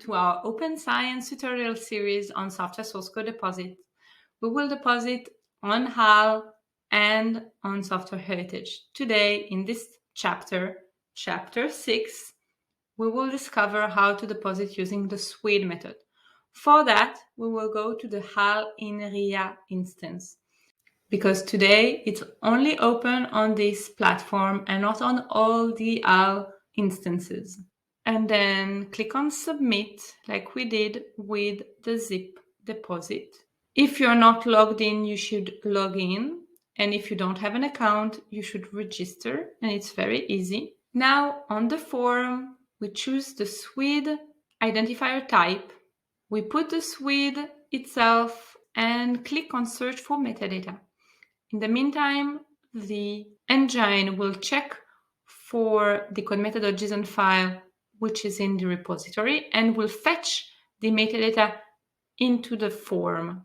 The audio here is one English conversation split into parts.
to our Open Science tutorial series on software source code deposit. We will deposit on HAL and on software heritage. Today, in this chapter 6, we will discover how to deposit using the SWHID method. For that, we will go to the HAL-Inria instance, because today it's only open on this platform and not on all the HAL instances. And then click on Submit, like we did with the zip deposit. If you're not logged in, you should log in. And if you don't have an account, you should register, and it's very easy. Now on the form, we choose the SWHID identifier type. We put the SWHID itself and click on Search for metadata. In the meantime, the engine will check for the codemeta.json file, which is in the repository, and will fetch the metadata into the form.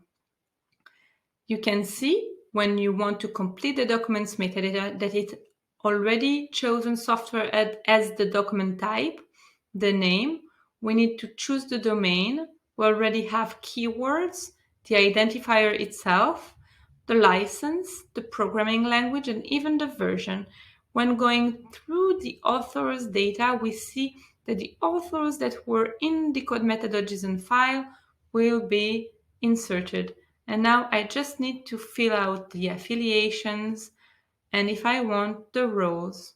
You can see when you want to complete the document's metadata that it already chosen software as the document type, the name. We need to choose the domain. We already have keywords, the identifier itself, the license, the programming language, and even the version. When going through the author's data, we see that the authors that were in the codemeta.json file will be inserted. And now I just need to fill out the affiliations, and if I want the roles.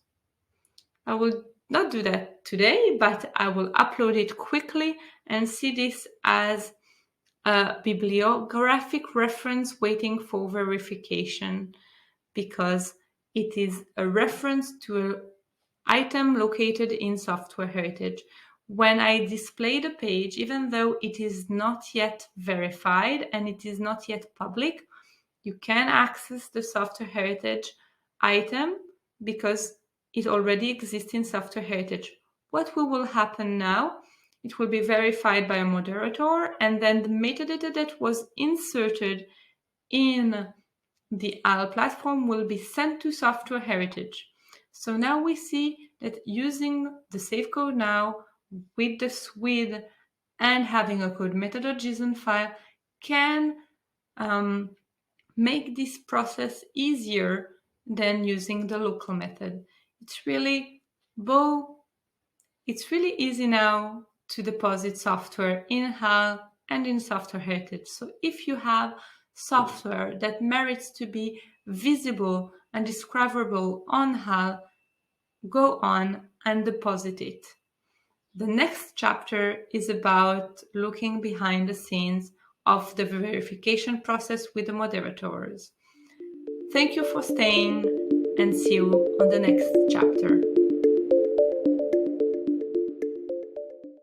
I will not do that today, but I will upload it quickly and see this as a bibliographic reference waiting for verification, because it is a reference to an item located in software heritage. When I display the page, even though it is not yet verified and it is not yet public, you can access the software heritage item because it already exists in software heritage. What will happen now? It will be verified by a moderator, and then the metadata that was inserted in the HAL platform will be sent to software heritage. So now we see that using the save code now with the SWHID and having a codemeta.json file can make this process easier than using the local method. It's really easy now to deposit software in HAL and in software heritage. So if you have software that merits to be visible and discoverable on HAL, go on and deposit it. The next chapter is about looking behind the scenes of the verification process with the moderators. Thank you for staying, and see you on the next chapter.